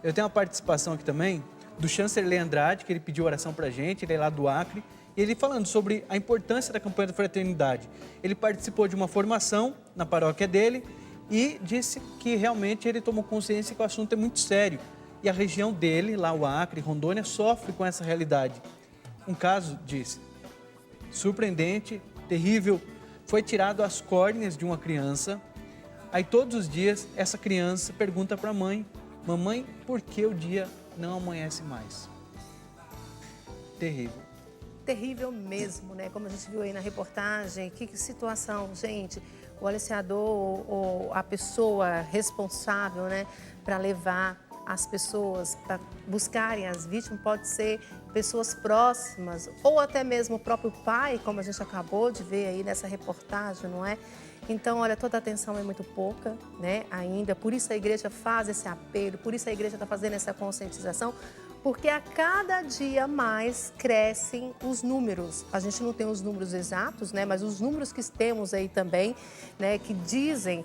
Eu tenho uma participação aqui também do Chancerley Andrade, que ele pediu oração pra gente, ele é lá do Acre, e ele falando sobre a importância da campanha da fraternidade. Ele participou de uma formação na paróquia dele e disse que realmente ele tomou consciência que o assunto é muito sério. E a região dele, lá o Acre, Rondônia, sofre com essa realidade. Um caso, disse, surpreendente, terrível, foi tirado as córneas de uma criança. Aí todos os dias essa criança pergunta para a mãe: mamãe, por que o dia não amanhece mais? Terrível. Terrível mesmo, né? Como a gente viu aí na reportagem, que situação, gente. O aliciador ou a pessoa responsável, né, para levar as pessoas para buscarem as vítimas pode ser pessoas próximas ou até mesmo o próprio pai, como a gente acabou de ver aí nessa reportagem, não é? Então, olha, toda a atenção é muito pouca, né, ainda. Por isso a igreja faz esse apelo, por isso a igreja está fazendo essa conscientização, porque a cada dia mais crescem os números. A gente não tem os números exatos, né, mas os números que temos aí também, né, que dizem,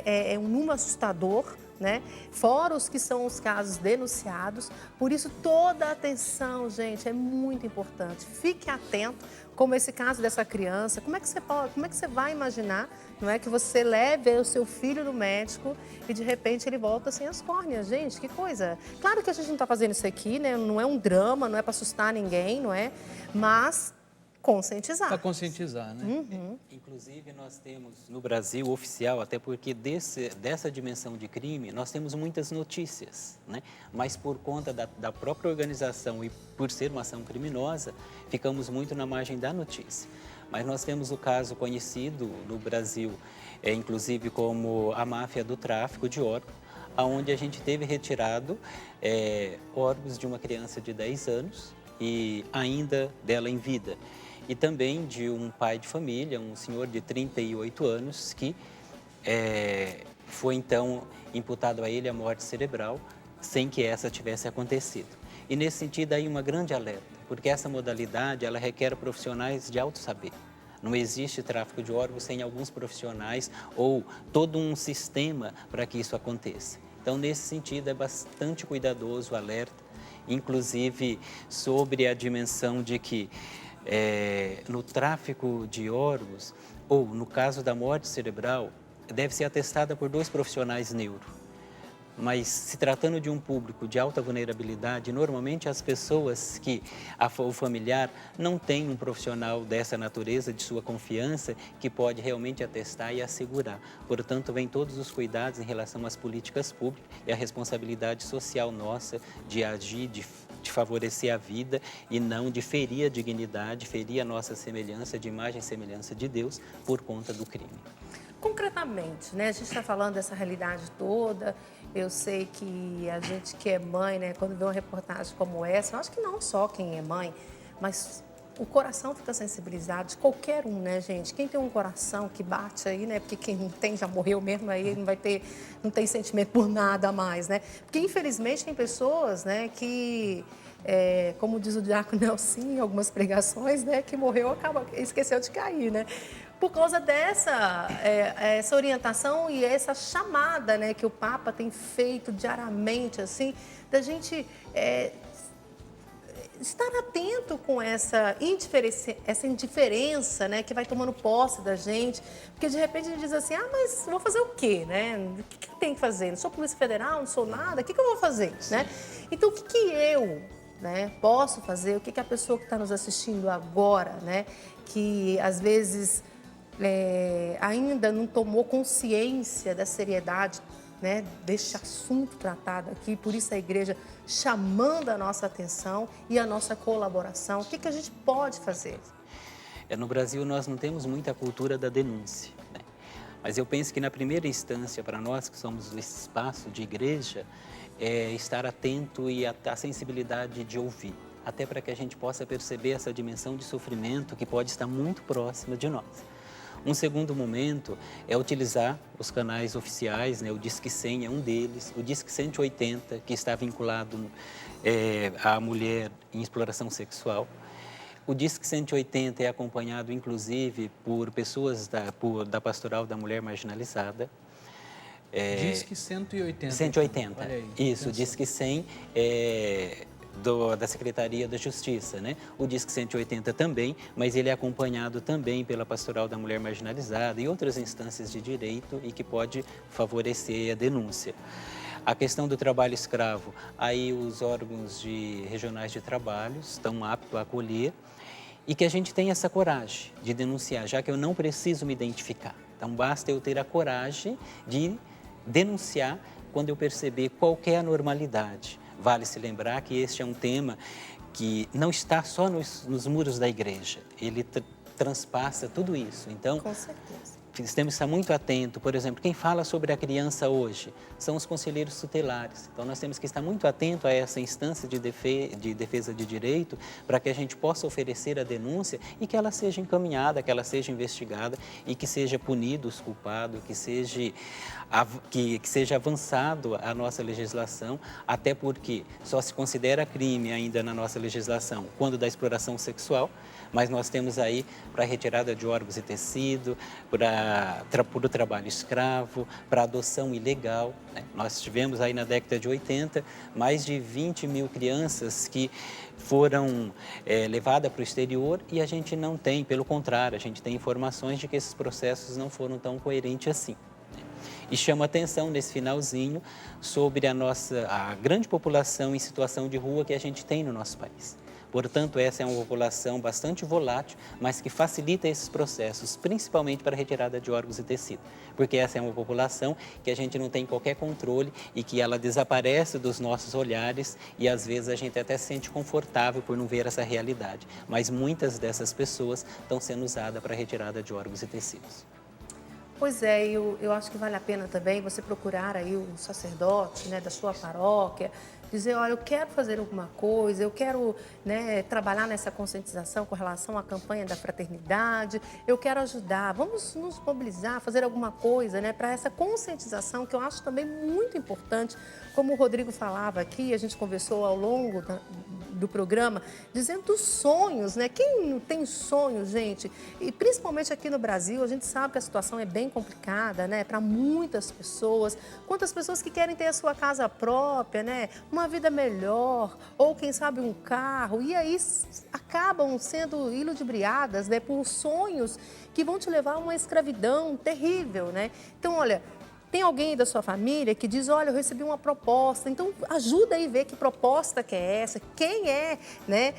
é um número assustador, né? Fora os que são os casos denunciados. Por isso, toda a atenção, gente, é muito importante. Fique atento, como esse caso dessa criança. Como é que você vai imaginar, não é, que você leve o seu filho no médico e de repente ele volta sem as córneas? Gente, que coisa. Claro que a gente não está fazendo isso aqui, né? Não é um drama, não é para assustar ninguém, não é? Mas conscientizar. Para conscientizar, né? Uhum. Inclusive, nós temos no Brasil oficial, até porque dessa dimensão de crime, nós temos muitas notícias, né? Mas por conta da própria organização e por ser uma ação criminosa, ficamos muito na margem da notícia. Mas nós temos o caso conhecido no Brasil, inclusive como a máfia do tráfico de órgãos, onde a gente teve retirado órgãos de uma criança de 10 anos e ainda dela em vida. E também de um pai de família, um senhor de 38 anos, que foi então imputado a ele a morte cerebral, sem que essa tivesse acontecido. E nesse sentido aí uma grande alerta, porque essa modalidade ela requer profissionais de alto saber. Não existe tráfico de órgãos sem alguns profissionais ou todo um sistema para que isso aconteça. Então, nesse sentido, é bastante cuidadoso o alerta, inclusive sobre a dimensão de que no tráfico de órgãos, ou no caso da morte cerebral, deve ser atestada por 2 profissionais neuro. Mas se tratando de um público de alta vulnerabilidade, normalmente as pessoas o familiar não tem um profissional dessa natureza, de sua confiança, que pode realmente atestar e assegurar. Portanto, vem todos os cuidados em relação às políticas públicas e a responsabilidade social nossa de agir, de favorecer a vida e não de ferir a dignidade, ferir a nossa semelhança, de imagem e semelhança de Deus, por conta do crime. Concretamente, né? A gente está falando dessa realidade toda. Eu sei que a gente que é mãe, né? Quando vê uma reportagem como essa, eu acho que não só quem é mãe, mas o coração fica sensibilizado de qualquer um, né, gente? Quem tem um coração que bate aí, né? Porque quem não tem já morreu mesmo, aí não tem sentimento por nada a mais, né? Porque infelizmente tem pessoas, né, que como diz o diácono Nelson em algumas pregações, né, que morreu, esqueceu de cair, né? Por causa essa orientação e essa chamada, né, que o Papa tem feito diariamente, assim, da gente estar atento com essa indiferença, né, que vai tomando posse da gente, porque de repente a gente diz assim, mas vou fazer o quê, né? O que tem que fazer? Não sou Polícia Federal, não sou nada, o que eu vou fazer, né? Então, o que eu, né, posso fazer? O que a pessoa que está nos assistindo agora, né, que às vezes ainda não tomou consciência da seriedade, né, deste assunto tratado aqui, por isso a igreja chamando a nossa atenção e a nossa colaboração. O que a gente pode fazer? No Brasil, nós não temos muita cultura da denúncia, né? Mas eu penso que, na primeira instância, para nós que somos o espaço de igreja, estar atento e a sensibilidade de ouvir, até para que a gente possa perceber essa dimensão de sofrimento que pode estar muito próxima de nós. Um segundo momento é utilizar os canais oficiais, né? O Disque 100 é um deles, o Disque 180, que está vinculado à mulher em exploração sexual. O Disque 180 é acompanhado, inclusive, por pessoas da Pastoral da Mulher Marginalizada. Disque 180. 180. Olha aí, Isso, atenção. Disque 100 da Secretaria da Justiça, né? O Disque 180 também, mas ele é acompanhado também pela Pastoral da Mulher Marginalizada e outras instâncias de direito e que pode favorecer a denúncia. A questão do trabalho escravo, aí os órgãos regionais de trabalho estão aptos a acolher e que a gente tenha essa coragem de denunciar, já que eu não preciso me identificar. Então, basta eu ter a coragem de denunciar quando eu perceber qualquer anormalidade. Vale se lembrar que este é um tema que não está só nos muros da igreja, ele transpassa tudo isso. Então, Com certeza. temos que estar muito atento. Por exemplo, quem fala sobre a criança hoje são os conselheiros tutelares. Então, nós temos que estar muito atento a essa instância de defesa de direito para que a gente possa oferecer a denúncia e que ela seja encaminhada, que ela seja investigada e que seja punido os culpados, que seja avançado a nossa legislação, até porque só se considera crime ainda na nossa legislação quando da exploração sexual, mas nós temos aí para retirada de órgãos e tecido, para o trabalho escravo, para adoção ilegal, né? Nós tivemos aí na década de 80 mais de 20 mil crianças que foram levadas para o exterior e a gente não tem, pelo contrário, a gente tem informações de que esses processos não foram tão coerentes assim. E chama atenção nesse finalzinho sobre a grande população em situação de rua que a gente tem no nosso país. Portanto, essa é uma população bastante volátil, mas que facilita esses processos, principalmente para a retirada de órgãos e tecido. Porque essa é uma população que a gente não tem qualquer controle e que ela desaparece dos nossos olhares e às vezes a gente até se sente confortável por não ver essa realidade. Mas muitas dessas pessoas estão sendo usadas para a retirada de órgãos e tecidos. Pois é, eu acho que vale a pena também você procurar aí o sacerdote, né, da sua paróquia, dizer, olha, eu quero fazer alguma coisa, eu quero, né, trabalhar nessa conscientização com relação à campanha da fraternidade, eu quero ajudar, vamos nos mobilizar, fazer alguma coisa, né, para essa conscientização que eu acho também muito importante, como o Rodrigo falava aqui, a gente conversou ao longo do programa, dizendo dos sonhos, né? Quem não tem sonho, gente? E principalmente aqui no Brasil, a gente sabe que a situação é bem complicada, né? Para muitas pessoas. Quantas pessoas que querem ter a sua casa própria, né? Uma vida melhor, ou quem sabe um carro, e aí acabam sendo iludibriadas, né? Por sonhos que vão te levar a uma escravidão terrível, né? Então, olha, tem alguém da sua família que diz, olha, eu recebi uma proposta, então ajuda aí a ver que proposta que é essa, quem é, né,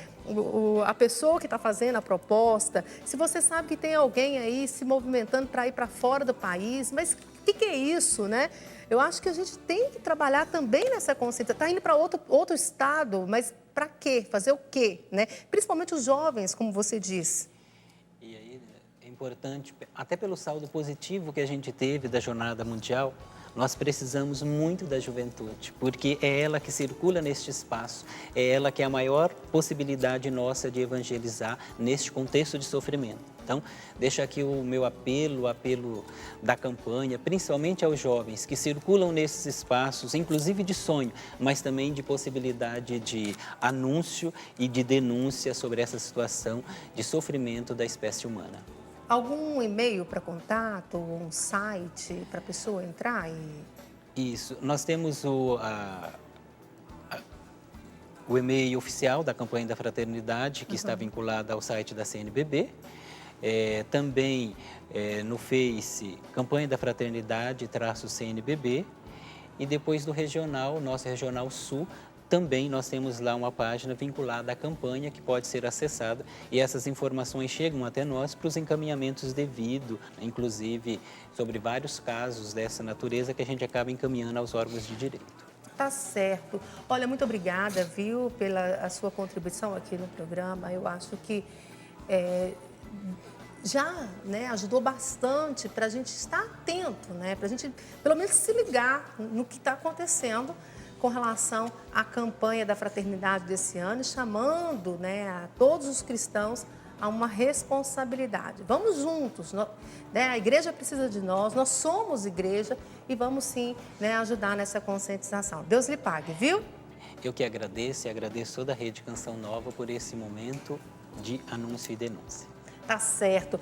a pessoa que está fazendo a proposta. Se você sabe que tem alguém aí se movimentando para ir para fora do país, mas o que é isso, né? Eu acho que a gente tem que trabalhar também nessa consciência. Está indo para outro estado, mas para quê? Fazer o quê, né? Principalmente os jovens, como você diz. E aí é importante, até pelo saldo positivo que a gente teve da Jornada Mundial, nós precisamos muito da juventude, porque é ela que circula neste espaço, é ela que é a maior possibilidade nossa de evangelizar neste contexto de sofrimento. Então, deixo aqui o meu apelo, o apelo da campanha, principalmente aos jovens que circulam nesses espaços, inclusive de sonho, mas também de possibilidade de anúncio e de denúncia sobre essa situação de sofrimento da espécie humana. Algum e-mail para contato, um site para a pessoa entrar? Isso, nós temos o e-mail oficial da campanha da fraternidade, que está vinculado ao site da CNBB. Também no Face, campanha da fraternidade, _CNBB. E depois do regional, nosso Regional Sul, também nós temos lá uma página vinculada à campanha que pode ser acessada e essas informações chegam até nós para os encaminhamentos devidos, inclusive sobre vários casos dessa natureza que a gente acaba encaminhando aos órgãos de direito. Tá certo. Olha, muito obrigada, viu, pela sua contribuição aqui no programa. Eu acho que já, né, ajudou bastante para a gente estar atento, né, para a gente pelo menos se ligar no que está acontecendo com relação à campanha da fraternidade desse ano, chamando, né, a todos os cristãos a uma responsabilidade. Vamos juntos, né? A igreja precisa de nós somos igreja e vamos sim, né, ajudar nessa conscientização. Deus lhe pague, viu? Eu que agradeço e agradeço toda a Rede Canção Nova por esse momento de anúncio e denúncia. Tá certo.